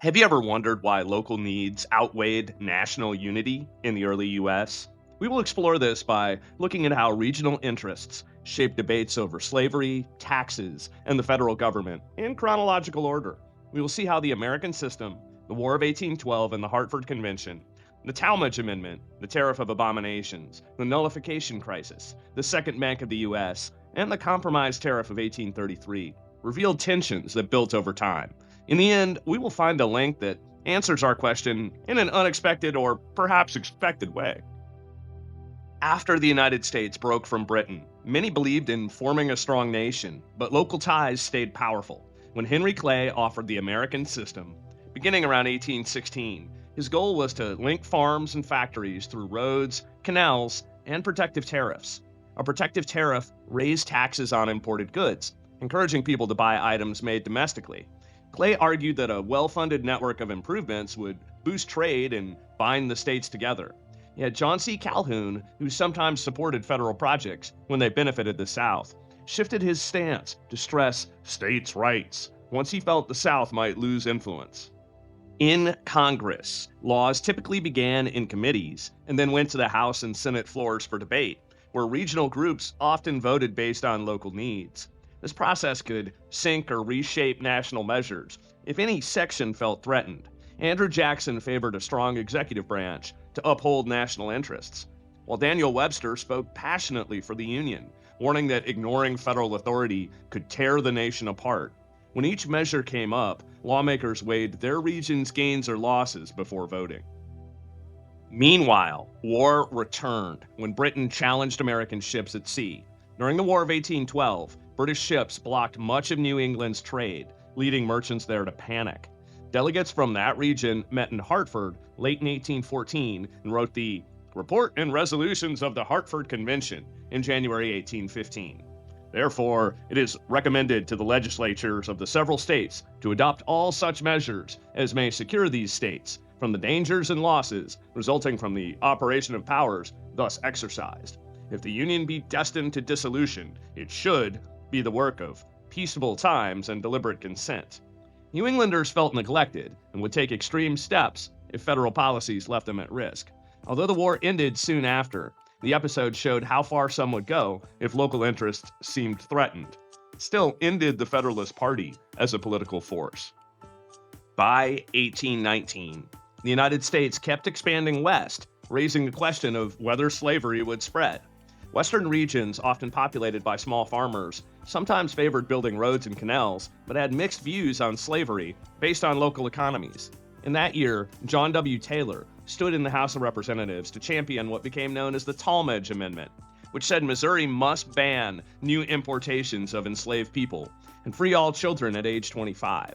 Have you ever wondered why local needs outweighed national unity in the early US? We will explore this by looking at how regional interests shaped debates over slavery, taxes, and the federal government in chronological order. We will see how the American system, the War of 1812 and the Hartford Convention, the Tallmadge Amendment, the Tariff of Abominations, the Nullification Crisis, the Second Bank of the US, and the Compromise Tariff of 1833 revealed tensions that built over time. In the end, we will find a link that answers our question in an unexpected or perhaps expected way. After the United States broke from Britain, many believed in forming a strong nation, but local ties stayed powerful. When Henry Clay offered the American system, beginning around 1816, his goal was to link farms and factories through roads, canals, and protective tariffs. A protective tariff raised taxes on imported goods, encouraging people to buy items made domestically. Clay argued that a well-funded network of improvements would boost trade and bind the states together. Yet John C. Calhoun, who sometimes supported federal projects when they benefited the South, shifted his stance to stress states' rights once he felt the South might lose influence. In Congress, laws typically began in committees and then went to the House and Senate floors for debate, where regional groups often voted based on local needs. This process could sink or reshape national measures if any section felt threatened. Andrew Jackson favored a strong executive branch to uphold national interests, while Daniel Webster spoke passionately for the Union, warning that ignoring federal authority could tear the nation apart. When each measure came up, lawmakers weighed their region's gains or losses before voting. Meanwhile, war returned when Britain challenged American ships at sea. During the War of 1812, British ships blocked much of New England's trade, leading merchants there to panic. Delegates from that region met in Hartford late in 1814 and wrote the Report and Resolutions of the Hartford Convention in January 1815. Therefore, it is recommended to the legislatures of the several states to adopt all such measures as may secure these states from the dangers and losses resulting from the operation of powers thus exercised. If the Union be destined to dissolution, it should be the work of peaceable times and deliberate consent. New Englanders felt neglected and would take extreme steps if federal policies left them at risk. Although the war ended soon after, the episode showed how far some would go if local interests seemed threatened. It still ended the Federalist Party as a political force. By 1819, the United States kept expanding west, raising the question of whether slavery would spread. Western regions, often populated by small farmers, sometimes favored building roads and canals, but had mixed views on slavery based on local economies. In that year, John W. Taylor stood in the House of Representatives to champion what became known as the Tallmadge Amendment, which said Missouri must ban new importations of enslaved people and free all children at age 25.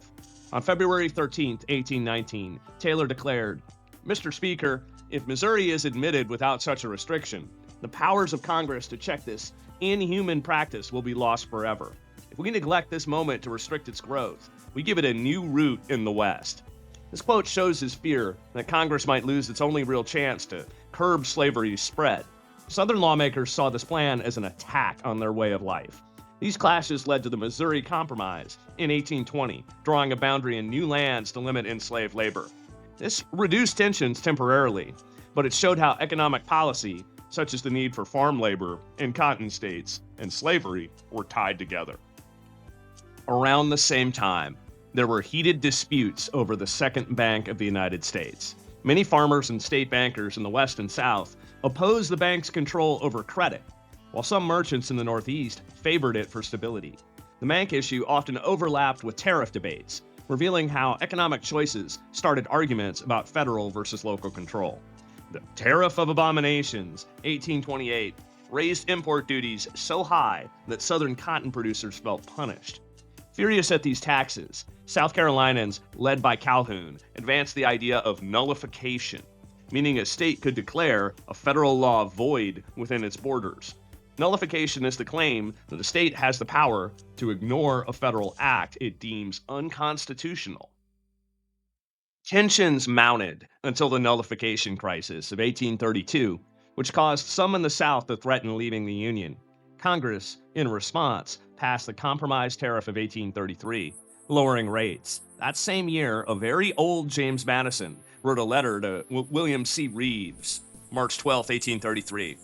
On February 13, 1819, Taylor declared, "Mr. Speaker, if Missouri is admitted without such a restriction, the powers of Congress to check this inhuman practice will be lost forever. If we neglect this moment to restrict its growth, we give it a new root in the West." This quote shows his fear that Congress might lose its only real chance to curb slavery's spread. Southern lawmakers saw this plan as an attack on their way of life. These clashes led to the Missouri Compromise in 1820, drawing a boundary in new lands to limit enslaved labor. This reduced tensions temporarily, but it showed how economic policy, such as the need for farm labor in cotton states and slavery, were tied together. Around the same time, there were heated disputes over the Second Bank of the United States. Many farmers and state bankers in the West and South opposed the bank's control over credit, while some merchants in the Northeast favored it for stability. The bank issue often overlapped with tariff debates, revealing how economic choices started arguments about federal versus local control. The Tariff of Abominations, 1828, raised import duties so high that Southern cotton producers felt punished. Furious at these taxes, South Carolinians, led by Calhoun, advanced the idea of nullification, meaning a state could declare a federal law void within its borders. Nullification is the claim that the state has the power to ignore a federal act it deems unconstitutional. Tensions mounted until the Nullification Crisis of 1832, which caused some in the South to threaten leaving the Union. Congress, in response, passed the Compromise Tariff of 1833, lowering rates. That same year, a very old James Madison wrote a letter to William C. Reeves, March 12, 1833.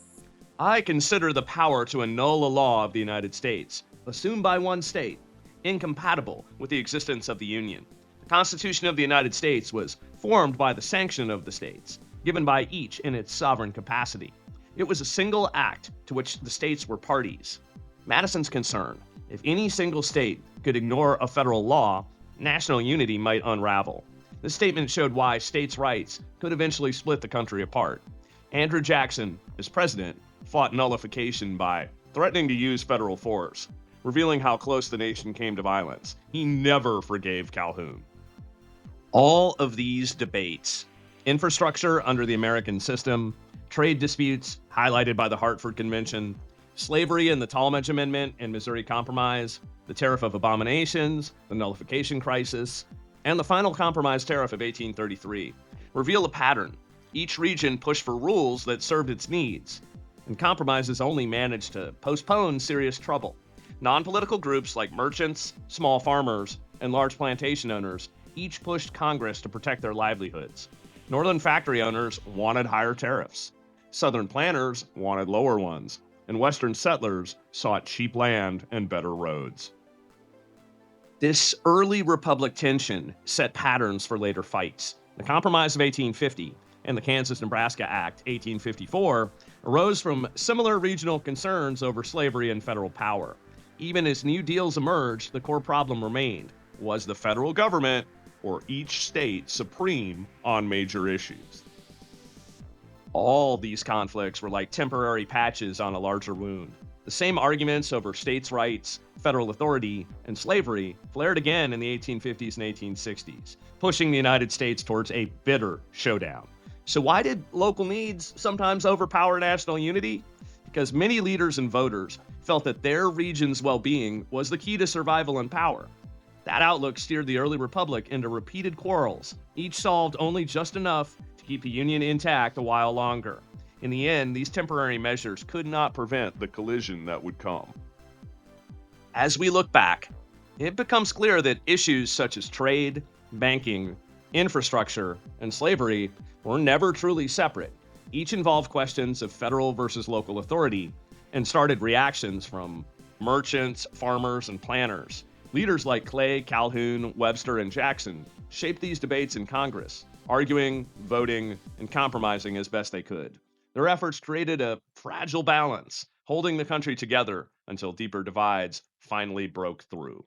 I consider the power to annul a law of the United States, assumed by one state, incompatible with the existence of the Union. The Constitution of the United States was formed by the sanction of the states, given by each in its sovereign capacity. It was a single act to which the states were parties. Madison's concern: if any single state could ignore a federal law, national unity might unravel. This statement showed why states' rights could eventually split the country apart. Andrew Jackson, as president, fought nullification by threatening to use federal force, revealing how close the nation came to violence. He never forgave Calhoun. All of these debates, infrastructure under the American system, trade disputes highlighted by the Hartford Convention, slavery and the Tallmadge Amendment and Missouri Compromise, the Tariff of Abominations, the Nullification Crisis, and the final compromise tariff of 1833, reveal a pattern. Each region pushed for rules that served its needs, and compromises only managed to postpone serious trouble. Non-political groups like merchants, small farmers, and large plantation owners each pushed Congress to protect their livelihoods. Northern factory owners wanted higher tariffs. Southern planters wanted lower ones, and Western settlers sought cheap land and better roads. This early republic tension set patterns for later fights. The Compromise of 1850 and the Kansas-Nebraska Act, 1854, arose from similar regional concerns over slavery and federal power. Even as new deals emerged, the core problem remained: was the federal government or each state supreme on major issues? All these conflicts were like temporary patches on a larger wound. The same arguments over states' rights, federal authority, and slavery flared again in the 1850s and 1860s, pushing the United States towards a bitter showdown. So why did local needs sometimes overpower national unity? Because many leaders and voters felt that their region's well-being was the key to survival and power. That outlook steered the early republic into repeated quarrels, each solved only just enough to keep the Union intact a while longer. In the end, these temporary measures could not prevent the collision that would come. As we look back, it becomes clear that issues such as trade, banking, infrastructure, and slavery were never truly separate. Each involved questions of federal versus local authority and started reactions from merchants, farmers, and planters. Leaders like Clay, Calhoun, Webster, and Jackson shaped these debates in Congress, arguing, voting, and compromising as best they could. Their efforts created a fragile balance, holding the country together until deeper divides finally broke through.